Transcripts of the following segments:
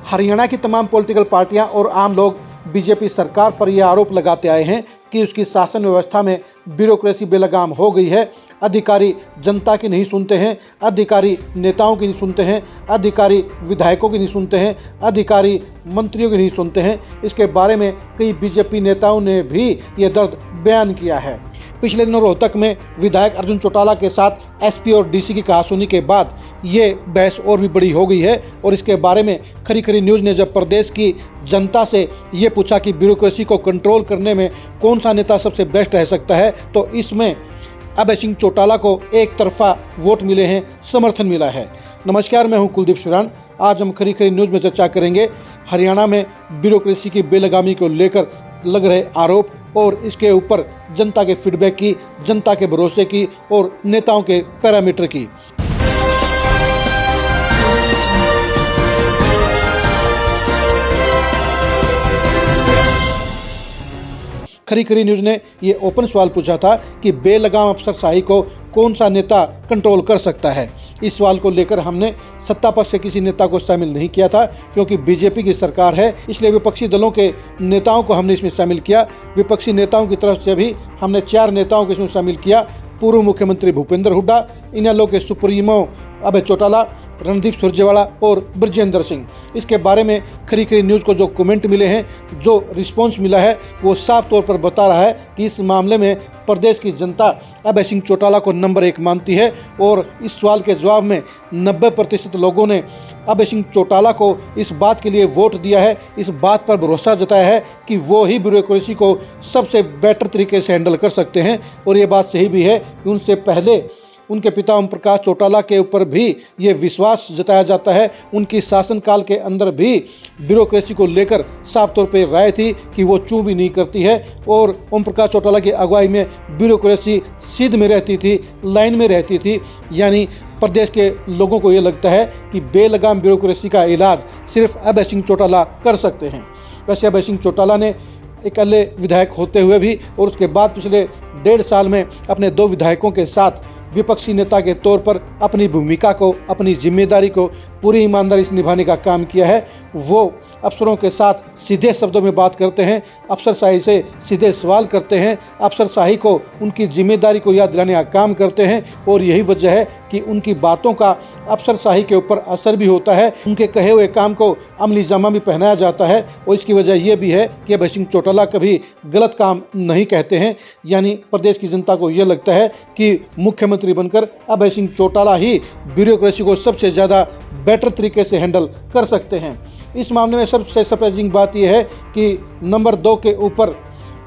हरियाणा की तमाम पॉलिटिकल पार्टियां और आम लोग बीजेपी सरकार पर यह आरोप लगाते आए हैं कि उसकी शासन व्यवस्था में ब्यूरोक्रेसी बेलगाम हो गई है। अधिकारी जनता की नहीं सुनते हैं, अधिकारी नेताओं की नहीं सुनते हैं, अधिकारी विधायकों की नहीं सुनते हैं, अधिकारी मंत्रियों की नहीं सुनते हैं। इसके बारे में कई बीजेपी नेताओं ने भी ये दर्द बयान किया है। पिछले दिनों रोहतक में विधायक अर्जुन चौटाला के साथ एसपी और डीसी की कहासुनी के बाद ये बहस और भी बड़ी हो गई है और इसके बारे में खरी खरी न्यूज़ ने जब प्रदेश की जनता से ये पूछा कि ब्यूरोक्रेसी को कंट्रोल करने में कौन सा नेता सबसे बेस्ट रह सकता है, तो इसमें अभय सिंह चौटाला को एक तरफा वोट मिले हैं, समर्थन मिला है। नमस्कार, मैं हूं कुलदीप सुरान। आज हम खरी खरी न्यूज़ में चर्चा करेंगे हरियाणा में ब्यूरोक्रेसी की बेलगामी को लेकर लग रहे आरोप और इसके ऊपर जनता के फीडबैक की, जनता के भरोसे की और नेताओं के पैरामीटर की। खरी खरी न्यूज़ ने ये ओपन सवाल पूछा था कि बेलगाम अफसरशाही को कौन सा नेता कंट्रोल कर सकता है। इस सवाल को लेकर हमने सत्ता पक्ष से किसी नेता को शामिल नहीं किया था, क्योंकि बीजेपी की सरकार है, इसलिए विपक्षी दलों के नेताओं को हमने इसमें शामिल किया। विपक्षी नेताओं की तरफ से भी हमने 4 नेताओं को इसमें शामिल किया। पूर्व मुख्यमंत्री भूपेंद्र हुड्डा, इनेलो के सुप्रीमो अभय चौटाला, रणदीप सुरजेवाला और बृजेंद्र सिंह। इसके बारे में खरी खरी न्यूज़ को जो कमेंट मिले हैं, जो रिस्पांस मिला है, वो साफ तौर पर बता रहा है कि इस मामले में प्रदेश की जनता अभय सिंह चौटाला को नंबर 1 मानती है। और इस सवाल के जवाब में 90% लोगों ने अभय सिंह चौटाला को इस बात के लिए वोट दिया है, इस बात पर भरोसा जताया है कि वो ही ब्यूरोक्रेसी को सबसे बेटर तरीके से हैंडल कर सकते हैं। और ये बात सही भी है कि उनसे पहले उनके पिता ओम प्रकाश चौटाला के ऊपर भी ये विश्वास जताया जाता है। उनकी शासनकाल के अंदर भी ब्यूरोक्रेसी को लेकर साफ तौर पे राय थी कि वो चूं भी नहीं करती है और ओम प्रकाश चौटाला की अगुवाई में ब्यूरोक्रेसी सीध में रहती थी, लाइन में रहती थी। यानी प्रदेश के लोगों को ये लगता है कि बेलगाम ब्यूरोक्रेसी का इलाज सिर्फ अभय सिंह चौटाला कर सकते हैं। वैसे अभय सिंह चौटाला ने इकल्ले विधायक होते हुए भी और उसके बाद पिछले 1.5 साल में अपने 2 विधायकों के साथ विपक्षी नेता के तौर पर अपनी भूमिका को, अपनी जिम्मेदारी को पूरी ईमानदारी से निभाने का काम किया है। वो अफसरों के साथ सीधे शब्दों में बात करते हैं, अफसरशाही से सीधे सवाल करते हैं, अफसरशाही को उनकी जिम्मेदारी को याद दिलाने का काम करते हैं। और यही वजह है कि उनकी बातों का अफसरशाही के ऊपर असर भी होता है, उनके कहे हुए काम को अमली जामा भी पहनाया जाता है। और इसकी वजह यह भी है कि अभय सिंह चौटाला कभी गलत काम नहीं कहते हैं। यानी प्रदेश की जनता को यह लगता है कि मुख्यमंत्री बनकर अभय सिंह चौटाला ही ब्यूरोक्रेसी को सबसे ज़्यादा बेटर तरीके से हैंडल कर सकते हैं। इस मामले में सबसे सरप्राइजिंग बात यह है कि नंबर 2 के ऊपर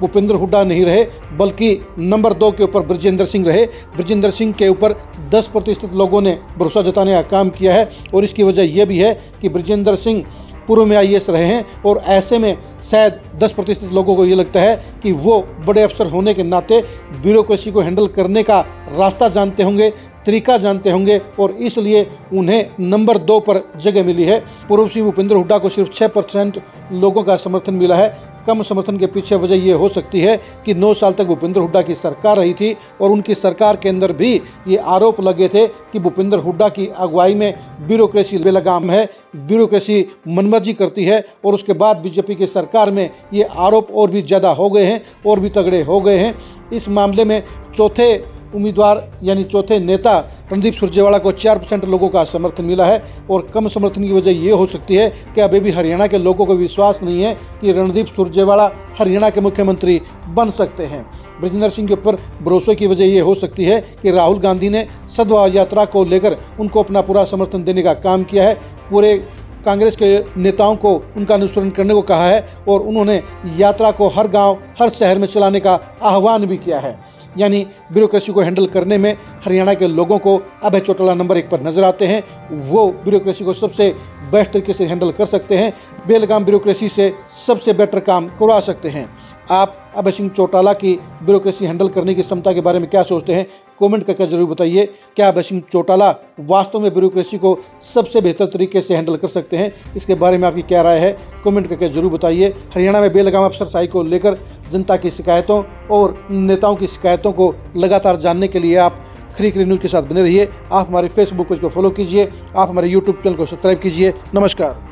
भूपेंद्र हुड्डा नहीं रहे, बल्कि नंबर 2 के ऊपर बृजेंद्र सिंह रहे। बृजेंद्र सिंह के ऊपर 10% लोगों ने भरोसा जताने का काम किया है। और इसकी वजह यह भी है कि बृजेंद्र सिंह पूर्व में IAS रहे हैं और ऐसे में शायद 10% लोगों को ये लगता है कि वो बड़े अफसर होने के नाते ब्यूरोक्रेसी को हैंडल करने का रास्ता जानते होंगे, तरीका जानते होंगे और इसलिए उन्हें नंबर 2 पर जगह मिली है। पूर्व सीएम भूपेंद्र हुड्डा को सिर्फ 6% लोगों का समर्थन मिला है। कम समर्थन के पीछे वजह ये हो सकती है कि 9 साल तक भूपेंद्र हुड्डा की सरकार रही थी और उनकी सरकार के अंदर भी ये आरोप लगे थे कि भूपेंद्र हुड्डा की अगुवाई में ब्यूरोक्रेसी बेलगाम है, ब्यूरोक्रेसी मनमर्जी करती है। और उसके बाद बीजेपी की सरकार में ये आरोप और भी ज़्यादा हो गए हैं और भी तगड़े हो गए हैं। इस मामले में चौथे उम्मीदवार यानी चौथे नेता रणदीप सुरजेवाला को 4% लोगों का समर्थन मिला है। और कम समर्थन की वजह ये हो सकती है कि अभी भी हरियाणा के लोगों को विश्वास नहीं है कि रणदीप सुरजेवाला हरियाणा के मुख्यमंत्री बन सकते हैं। बृजेंद्र सिंह के ऊपर भरोसे की वजह ये हो सकती है कि राहुल गांधी ने सद्भाव यात्रा को लेकर उनको अपना पूरा समर्थन देने का काम किया है। पूरे कांग्रेस के नेताओं को उनका अनुसरण करने को कहा है और उन्होंने यात्रा को हर गांव, हर शहर में चलाने का आह्वान भी किया है। यानी ब्यूरोक्रेसी को हैंडल करने में हरियाणा के लोगों को अभय चौटाला नंबर 1 पर नजर आते हैं। वो ब्यूरोक्रेसी को सबसे बेस्ट तरीके से हैंडल कर सकते हैं, बेलगाम ब्यूरोक्रेसी से सबसे बेटर काम करवा सकते हैं। आप अभय सिंह चौटाला की ब्यूरोक्रेसी हैंडल करने की क्षमता के बारे में क्या सोचते हैं? कमेंट करके जरूर बताइए। क्या अभय सिंह चौटाला वास्तव में ब्यूरोक्रेसी को सबसे बेहतर तरीके से हैंडल कर सकते हैं? इसके बारे में आपकी क्या राय है? कमेंट करके जरूर बताइए। हरियाणा में बेलगाम अफसरशाही को लेकर जनता की शिकायतों और नेताओं की शिकायतों को लगातार जानने के लिए आप खरी खरी न्यूज़ के साथ बने रहिए। आप हमारे फेसबुक पेज को फॉलो कीजिए, आप हमारे यूट्यूब चैनल को सब्सक्राइब कीजिए। नमस्कार।